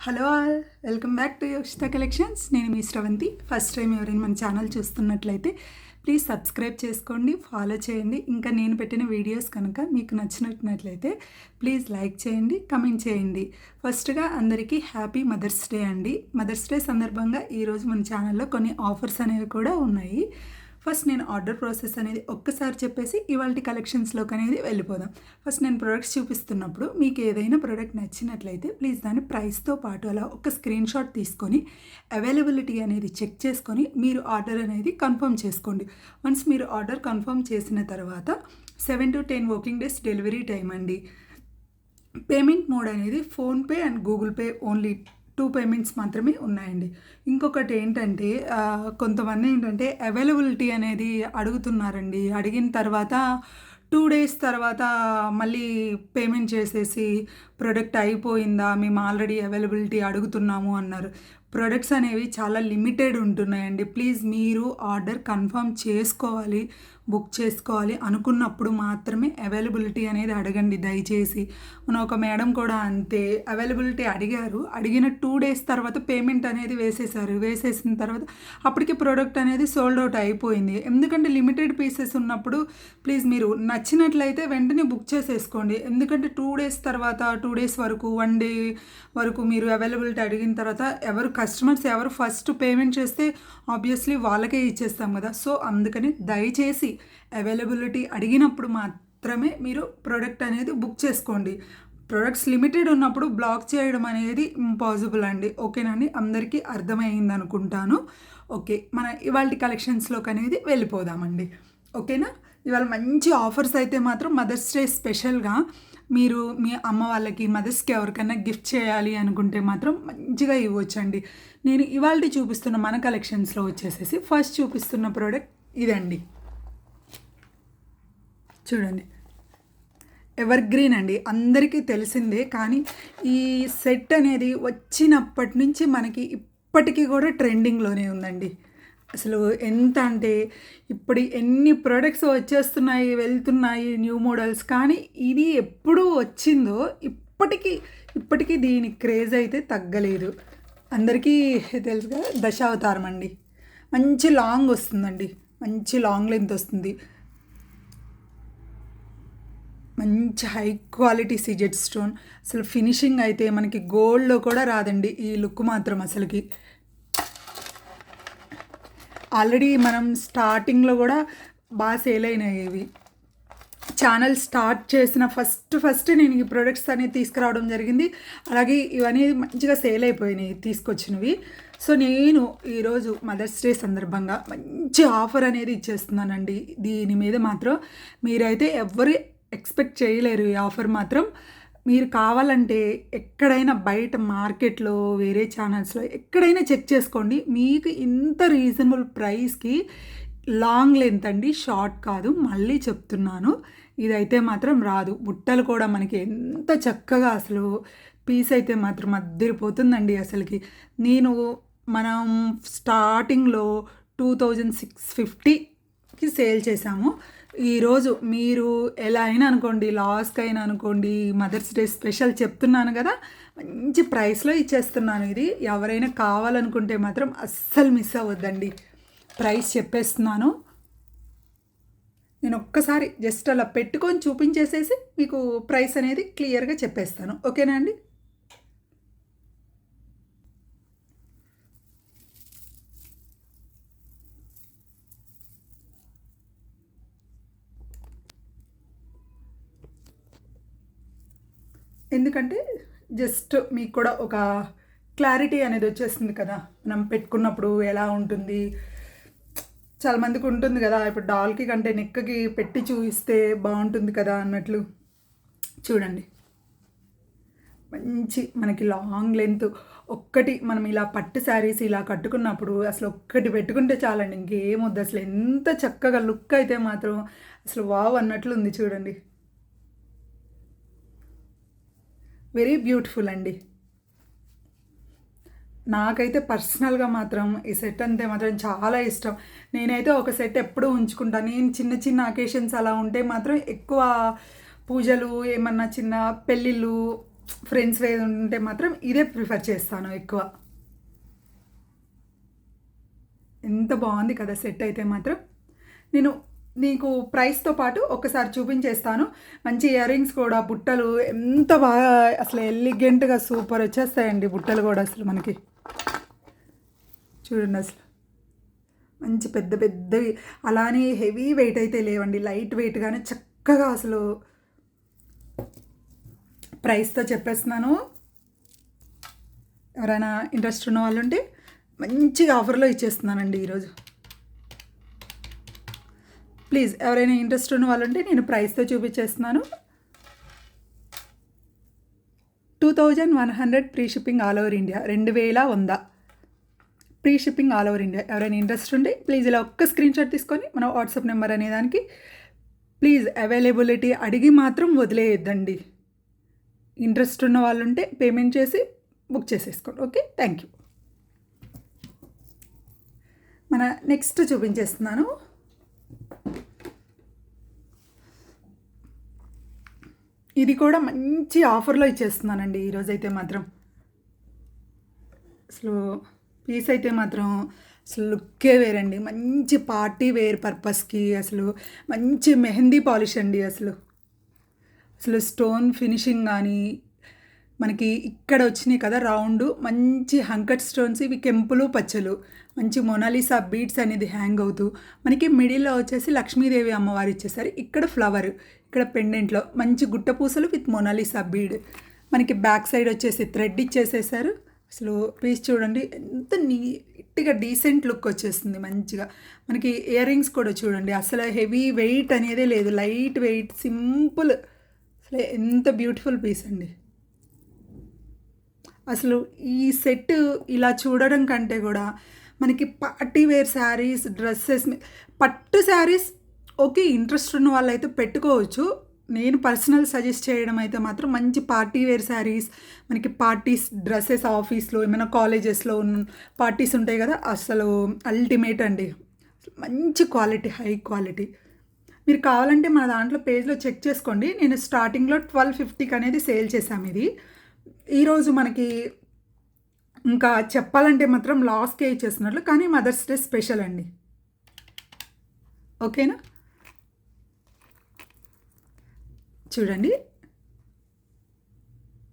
Hello all, welcome back to యోషిత collections. నేను మీ Sravanthi. First time ఎవరైనా మన ఛానల్ చూస్తున్నట్లయితే ప్లీజ్ సబ్స్క్రైబ్ చేసుకోండి, ఫాలో చేయండి. ఇంకా నేను పెట్టిన వీడియోస్ కనుక మీకు నచ్చినట్లయితే ప్లీజ్ లైక్ చేయండి, కమెంట్ చేయండి. ఫస్ట్గా అందరికీ హ్యాపీ మదర్స్ డే అండి. మదర్స్ డే సందర్భంగా ఈరోజు మన ఛానల్లో కొన్ని ఆఫర్స్ అనేవి కూడా ఉన్నాయి. ఫస్ట్ నేను ఆర్డర్ ప్రాసెస్ అనేది ఒక్కసారి చెప్పేసి ఇవాళ కలెక్షన్స్లోకి అనేది వెళ్ళిపోదాం. ఫస్ట్ నేను ప్రొడక్ట్స్ చూపిస్తున్నప్పుడు మీకు ఏదైనా ప్రోడక్ట్ నచ్చినట్లయితే ప్లీజ్ దాని ప్రైస్తో పాటు అలా ఒక స్క్రీన్ షాట్ తీసుకొని అవైలబిలిటీ అనేది చెక్ చేసుకొని మీరు ఆర్డర్ అనేది కన్ఫర్మ్ చేసుకోండి. వన్స్ మీరు ఆర్డర్ కన్ఫర్మ్ చేసిన తర్వాత 7 to 10 working days delivery time అండి. పేమెంట్ మోడ్ అనేది PhonePe and Google pay only 2 payments మాత్రమే ఉన్నాయండి. ఇంకొకటి ఏంటంటే కొంతమంది ఏంటంటే అవైలబిలిటీ అనేది అడుగుతున్నారండి. అడిగిన తర్వాత 2 days తర్వాత మళ్ళీ పేమెంట్ చేసేసి ప్రోడక్ట్ అయిపోయిందా, మేము ఆల్రెడీ అవైలబిలిటీ అడుగుతున్నాము అన్నారు. ప్రొడక్ట్స్ అనేవి చాలా లిమిటెడ్ ఉంటున్నాయండి. ప్లీజ్ మీరు ఆర్డర్ కన్ఫర్మ్ చేసుకోవాలి, బుక్ చేసుకోవాలి అనుకున్నప్పుడు మాత్రమే అవైలబిలిటీ అనేది అడగండి దయచేసి. మన ఒక మేడం కూడా అంతే, అవైలబిలిటీ అడిగారు, అడిగిన 2 days తర్వాత పేమెంట్ అనేది వేసేసిన తర్వాత అప్పటికి ప్రోడక్ట్ అనేది సోల్డ్ అవుట్ అయిపోయింది. ఎందుకంటే లిమిటెడ్ పీసెస్ ఉన్నప్పుడు ప్లీజ్ మీరు నచ్చినట్లయితే వెంటనే బుక్ చేసేసుకోండి. ఎందుకంటే 2 days తర్వాత 2 days వరకు 1 day వరకు మీరు అవైలబిలిటీ అడిగిన తర్వాత కస్టమర్స్ ఎవరు ఫస్ట్ పేమెంట్ చేస్తే ఆబ్వియస్లీ వాళ్ళకే ఇచ్చేస్తాం కదా. సో అందుకని దయచేసి అవైలబిలిటీ అడిగినప్పుడు మాత్రమే మీరు ప్రోడక్ట్ అనేది బుక్ చేసుకోండి. ప్రొడక్ట్స్ లిమిటెడ్ ఉన్నప్పుడు బ్లాక్ చేయడం అనేది ఇంపాసిబుల్ అండి. ఓకేనండి, అందరికీ అర్థమైంది అనుకుంటాను. ఓకే, మన ఇవాళ కలెక్షన్స్లోకి అనేది వెళ్ళిపోదామండి. ఓకేనా, ఇవాళ మంచి ఆఫర్స్ అయితే మాత్రం మదర్స్ డే స్పెషల్గా మీరు మీ అమ్మ వాళ్ళకి, మదర్స్కి ఎవరికైనా గిఫ్ట్ చేయాలి అనుకుంటే మాత్రం మంచిగా ఇవ్వచ్చండి. నేను ఇవాళ చూపిస్తున్న మన కలెక్షన్స్లో వచ్చేసేసి ఫస్ట్ చూపిస్తున్న ప్రోడక్ట్ ఇదండి. చూడండి, ఎవర్ గ్రీన్ అండి, అందరికీ తెలిసిందే. కానీ ఈ సెట్ అనేది వచ్చినప్పటి నుంచి మనకి ఇప్పటికీ కూడా ట్రెండింగ్లోనే ఉందండి. అసలు ఎంత అంటే ఇప్పుడు ఎన్ని ప్రోడక్ట్స్ వచ్చేస్తున్నాయి, వెళ్తున్నాయి న్యూ మోడల్స్, కానీ ఇది ఎప్పుడు వచ్చిందో ఇప్పటికీ దీని క్రేజ్ అయితే తగ్గలేదు. అందరికీ తెలుసు కదా, దశావతారం అండి. మంచి లాంగ్ వస్తుందండి, మంచి లాంగ్ లెంత్ వస్తుంది. మంచి హై క్వాలిటీ సిజెడ్ స్టోన్. అసలు ఫినిషింగ్ అయితే మనకి గోల్డ్లో కూడా రాదండి ఈ లుక్ మాత్రం. అసలుకి ఆల్రెడీ మనం స్టార్టింగ్లో కూడా బాగా సేల్ అయినాయి ఇవి. ఛానల్ స్టార్ట్ చేసిన ఫస్ట్ నేను ఈ ప్రొడక్ట్స్ అనేది తీసుకురావడం జరిగింది. అలాగే ఇవన్నీ మంచిగా సేల్ అయిపోయినాయి తీసుకొచ్చినవి. సో నేను ఈరోజు మదర్స్ డే సందర్భంగా మంచి ఆఫర్ అనేది ఇచ్చేస్తున్నానండి. దీని మీద మాత్రం మీరైతే ఎవరు ఎక్స్పెక్ట్ చేయలేరు. ఈ ఆఫర్ మాత్రం మీరు కావాలంటే ఎక్కడైనా బయట మార్కెట్లో, వేరే ఛానల్స్లో ఎక్కడైనా చెక్ చేసుకోండి. మీకు ఇంత రీజనబుల్ ప్రైస్కి లాంగ్ లెంత్ అండి, షార్ట్ కాదు. మళ్ళీ చెప్తున్నాను, ఇదైతే మాత్రం రాదు. బుట్టలు కూడా మనకి ఎంత చక్కగా, అసలు పీస్ అయితే మాత్రం అద్దరిపోతుందండి. అసలుకి మనం స్టార్టింగ్లో 2650కి సేల్ చేశాము. ఈరోజు మీరు ఎలా అయినా అనుకోండి, లాస్కి అయినా అనుకోండి, మదర్స్ డే స్పెషల్ చెప్తున్నాను కదా, మంచి ప్రైస్లో ఇచ్చేస్తున్నాను. ఇది ఎవరైనా కావాలనుకుంటే మాత్రం అస్సలు మిస్ అవ్వద్దండి. ప్రైస్ చెప్పేస్తున్నాను. నేను ఒక్కసారి జస్ట్ అలా పెట్టుకొని చూపించేసేసి మీకు ప్రైస్ అనేది క్లియర్గా చెప్పేస్తాను. ఓకేనా అండి? ఎందుకంటే జస్ట్ మీకు కూడా ఒక క్లారిటీ అనేది వచ్చేస్తుంది కదా, మనం పెట్టుకున్నప్పుడు ఎలా ఉంటుంది. చాలామందికి ఉంటుంది కదా, ఇప్పుడు డాల్కి కంటే నెక్కకి పెట్టి చూపిస్తే బాగుంటుంది కదా అన్నట్లు. చూడండి, మంచి మనకి లాంగ్ లెంత్ ఒక్కటి మనం ఇలా పట్టు శారీస్ ఇలా కట్టుకున్నప్పుడు అసలు ఒక్కటి పెట్టుకుంటే చాలండి, ఇంకేం వద్దు. అసలు ఎంత చక్కగా లుక్ అయితే మాత్రం అసలు వావ్ అన్నట్లు ఉంది. చూడండి, వెరీ బ్యూటిఫుల్ అండి. నాకైతే పర్సనల్గా మాత్రం ఈ సెట్ అంటే మాత్రం చాలా ఇష్టం. నేనైతే ఒక సెట్ ఎప్పుడూ ఉంచుకుంటాను. నేను చిన్న అకేషన్స్ అలా ఉంటే మాత్రం ఎక్కువ పూజలు, ఏమన్నా చిన్న పెళ్ళిళ్ళు ఫ్రెండ్స్ వేర్ ఉంటే మాత్రం ఇదే ప్రిఫర్ చేస్తాను ఎక్కువ. ఎంత బాగుంది కదా సెట్ అయితే మాత్రం. నేను నీకు ప్రైస్తో పాటు ఒకసారి చూపించేస్తాను. మంచి ఇయర్ రింగ్స్ కూడా, బుట్టలు ఎంత బాగా అసలు ఎలిగెంట్గా సూపర్ వచ్చేస్తాయండి బుట్టలు కూడా. అసలు మనకి చూడండి అసలు మంచి పెద్ద పెద్దవి, అలానే హెవీ వెయిట్ అయితే లేవండి, లైట్ వెయిట్గానే చక్కగా అసలు. ప్రైస్తో చెప్పేస్తున్నాను. ఎవరైనా ఇంట్రెస్ట్ ఉన్న వాళ్ళు ఉంటే మంచిగా ఆఫర్లో ఇచ్చేస్తున్నానండి ఈరోజు. ప్లీజ్ ఎవరైనా ఇంట్రెస్ట్ ఉన్న వాళ్ళు ఉంటే నేను ప్రైస్తో చూపించేస్తున్నాను. 2100 free shipping all over India. 2100 free shipping all over India. ఎవరైనా ఇంట్రెస్ట్ ఉంటే ప్లీజ్ ఇలా ఒక్క స్క్రీన్ షాట్ తీసుకొని మన వాట్సాప్ నెంబర్ అనే దానికి ప్లీజ్ అవైలబిలిటీ అడిగి మాత్రం వదిలేయద్దండి. ఇంట్రెస్ట్ ఉన్న వాళ్ళు ఉంటే పేమెంట్ చేసి బుక్ చేసేసుకోండి. Okay, thank you. మన నెక్స్ట్ చూపించేస్తున్నాను. ఇది కూడా మంచి ఆఫర్లో ఇచ్చేస్తున్నానండి ఈరోజైతే మాత్రం. అసలు పీస్ అయితే మాత్రం అసలు లుక్కే వేరండి. మంచి పార్టీ వేర్ పర్పస్కి అసలు మంచి మెహందీ పాలిష్ అండి. అసలు స్టోన్ ఫినిషింగ్ కానీ మనకి ఇక్కడ వచ్చినాయి కదా రౌండ్, మంచి హంకట్ స్టోన్స్, ఇవి కెంపులు పచ్చలు, మంచి మొనాలిసా బీడ్స్ అనేది హ్యాంగ్ అవుతూ మనకి మిడిల్లో వచ్చేసి లక్ష్మీదేవి అమ్మవారు ఇచ్చేసారు. ఇక్కడ ఫ్లవర్, ఇక్కడ పెండెంట్లో మంచి గుట్ట పూసలు విత్ మొనాలిసా బీడ్. మనకి బ్యాక్ సైడ్ వచ్చేసి థ్రెడ్ ఇచ్చేసేసారు. అసలు పీస్ చూడండి ఎంత నీట్గా డీసెంట్ లుక్ వచ్చేస్తుంది మంచిగా. మనకి ఇయర్ రింగ్స్ కూడా చూడండి అసలు హెవీ వెయిట్ అనేదే లేదు, లైట్ వెయిట్ సింపుల్. అసలు ఎంత బ్యూటిఫుల్ పీస్ అండి. అసలు ఈ సెట్ ఇలా చూడడం కంటే కూడా మనకి పార్టీ వేర్ శారీస్, డ్రెస్సెస్, పట్టు శారీస్ ఓకే ఇంట్రెస్ట్ ఉన్న వాళ్ళు అయితే పెట్టుకోవచ్చు. నేను పర్సనల్ సజెస్ట్ చేయడం అయితే మాత్రం మంచి పార్టీ వేర్ శారీస్, మనకి పార్టీస్ డ్రెస్సెస్, ఆఫీస్లో ఏమైనా కాలేజెస్లో పార్టీస్ ఉంటాయి కదా, అసలు అల్టిమేట్ అండి. మంచి క్వాలిటీ, హై క్వాలిటీ. మీరు కావాలంటే మన దాంట్లో పేజ్లో చెక్ చేసుకోండి. నేను స్టార్టింగ్లో 1250కి అనేది సేల్ చేశాము. ఇది ఈరోజు మనకి ఇంకా చెప్పాలంటే మాత్రం లాస్కే ఇచ్చేస్తున్నట్లు, కానీ మదర్స్ డే స్పెషల్ అండి. ఓకేనా, చూడండి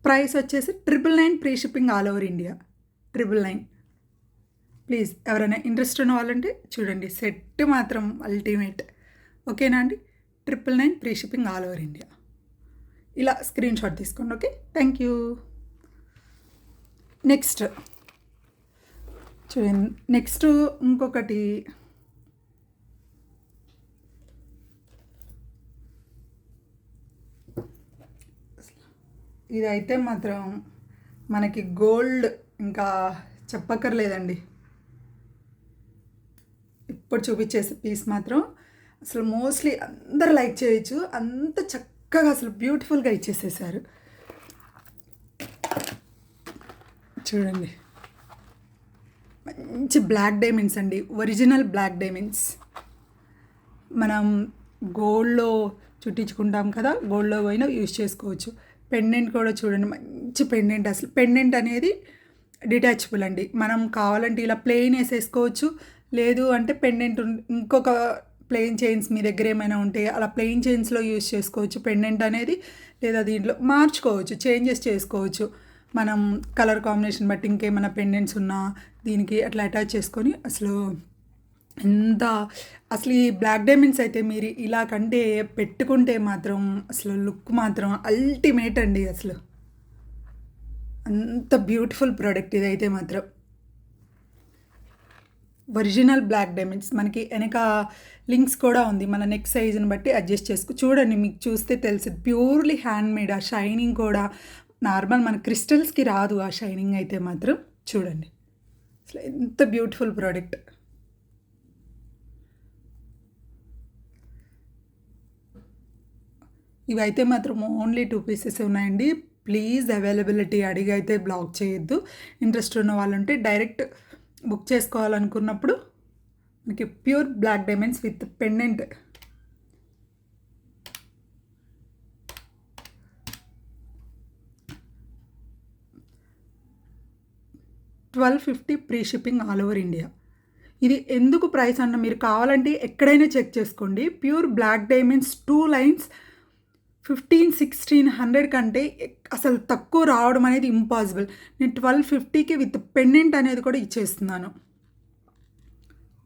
ప్రైస్ వచ్చేసి 999 free shipping all over India. 999. Please ఎవరైనా ఇంట్రెస్ట్ ఉన్న వాళ్ళంటే చూడండి సెట్ మాత్రం అల్టిమేట్. ఓకేనా అండి, 999 free shipping all over India. ఇలా స్క్రీన్ షాట్ తీసుకోండి. Okay, thank you. నెక్స్ట్ చూడండి, నెక్స్ట్ ఇంకొకటి ఇదైతే మాత్రం మనకి గోల్డ్ ఇంకా చెప్పక్కర్లేదండి. ఇప్పుడు చూపించేసే పీస్ మాత్రం అసలు మోస్ట్లీ అందరు లైక్ చేయొచ్చు, అంత చక్కగా అసలు బ్యూటిఫుల్గా ఇచ్చేసేసారు. చూడండి మంచి బ్లాక్ డైమండ్స్ అండి, ఒరిజినల్ బ్లాక్ డైమండ్స్. మనం గోల్డ్లో చుట్టించుకుంటాం కదా, గోల్డ్లో పోయినా యూజ్ చేసుకోవచ్చు. పెండెంట్ కూడా చూడండి మంచి పెండెంట్. అసలు పెండెంట్ అనేది డిటాచబుల్ అండి, మనం కావాలంటే ఇలా ప్లెయిన్ వేసేసుకోవచ్చు, లేదు అంటే పెండెంట్ ఇంకొక ప్లెయిన్ చైన్స్ మీ దగ్గర ఏమైనా ఉంటే అలా ప్లెయిన్ చైన్స్లో యూజ్ చేసుకోవచ్చు పెండెంట్ అనేది, లేదా దీంట్లో మార్చుకోవచ్చు, చేంజెస్ చేసుకోవచ్చు. మనం కలర్ కాంబినేషన్ బట్టి ఇంకేమైనా పెండెంట్స్ ఉన్నా దీనికి అట్లా అటాచ్ చేసుకొని అసలు ఎంత అసలు ఈ బ్లాక్ డైమండ్స్ అయితే మీరు ఇలా కంటే పెట్టుకుంటే మాత్రం అసలు లుక్ మాత్రం అల్టిమేట్ అండి. అసలు అంత బ్యూటిఫుల్ ప్రోడక్ట్ ఇదైతే మాత్రం. ఒరిజినల్ బ్లాక్ డైమండ్స్, మనకి వెనక లింక్స్ కూడా ఉంది, మన నెక్ సైజుని బట్టి అడ్జస్ట్ చేసుకో. చూడండి మీకు చూస్తే తెలుసు ప్యూర్లీ హ్యాండ్ మేడ్. ఆ షైనింగ్ కూడా నార్మల్ మన క్రిస్టల్స్కి రాదు ఆ షైనింగ్ అయితే మాత్రం. చూడండి అసలు ఎంత బ్యూటిఫుల్ ప్రోడక్ట్. ఇవైతే మాత్రం ఓన్లీ 2 పీసెస్ ఉన్నాయండి. ప్లీజ్ అవైలబిలిటీ అడిగి అయితే బ్లాక్ చేయొద్దు. ఇంట్రెస్ట్ ఉన్న వాళ్ళు ఉంటే డైరెక్ట్ బుక్ చేసుకోవాలనుకున్నప్పుడు మనకి pure black diamonds with pendant. 1250 free shipping all over India. ఇది ఎందుకు ప్రైస్ అన్న మీరు కావాలంటే ఎక్కడైనా చెక్ చేసుకోండి. ప్యూర్ బ్లాక్ డైమండ్స్ 2 లైన్స్ 1500-1600 కంటే అసలు తక్కువ రావడం అనేది ఇంపాసిబుల్. నేను 1250కి విత్ పెండెంట్ అనేది కూడా ఇచ్చేస్తున్నాను.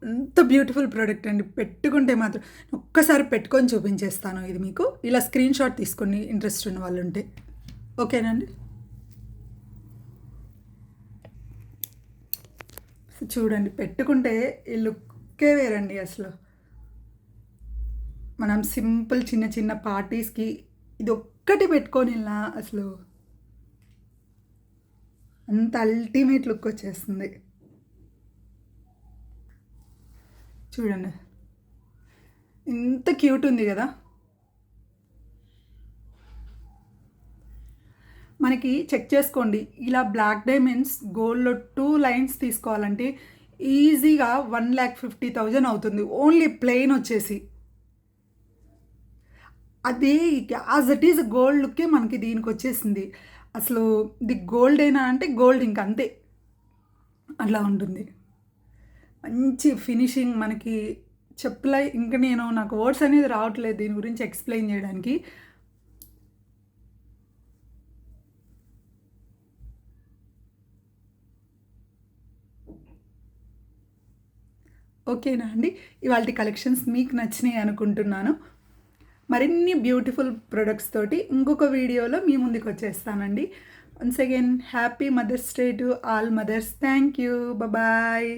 అంత బ్యూటిఫుల్ ప్రోడక్ట్ అండి. పెట్టుకుంటే మాత్రం ఒక్కసారి పెట్టుకొని చూపించేస్తాను ఇది మీకు. ఇలా స్క్రీన్ షాట్ తీసుకోండి ఇంట్రెస్ట్ ఉన్న వాళ్ళు ఉంటే. ఓకేనండి. చూడండి, పెట్టుకుంటే ఈ లుక్కే వేరండి అసలు. మనం సింపుల్ చిన్న చిన్న పార్టీస్కి ఇది ఒక్కటి పెట్టుకొని ఇలా అసలు అంత అల్టిమేట్ లుక్ వచ్చేస్తుంది. చూడండి, ఇంత క్యూట్ ఉంది కదా. మనకి చెక్ చేసుకోండి, ఇలా బ్లాక్ డైమండ్స్ గోల్డ్లో 2 లైన్స్ తీసుకోవాలంటే ఈజీగా 1,50,000 అవుతుంది. ఓన్లీ ప్లెయిన్ వచ్చేసి. అదే యాజ్ ఇట్ ఈజ్ గోల్డ్ లుక్కే మనకి దీనికి వచ్చేసింది. అసలు ఇది గోల్డ్ అయినా అంటే గోల్డ్ ఇంక అంతే, అట్లా ఉంటుంది. మంచి ఫినిషింగ్ మనకి చెప్పలే. ఇంకా నాకు వర్డ్స్ అనేది రావట్లేదు దీని గురించి ఎక్స్ప్లెయిన్ చేయడానికి. ఓకేనా అండి, ఇవాళ కలెక్షన్స్ మీకు నచ్చినాయి అనుకుంటున్నాను. మరిన్ని బ్యూటిఫుల్ ప్రొడక్ట్స్ తోటి ఇంకొక వీడియోలో మీ ముందుకు వచ్చేస్తానండి. Once again happy Mother's Day to all mothers. Thank you. Bye.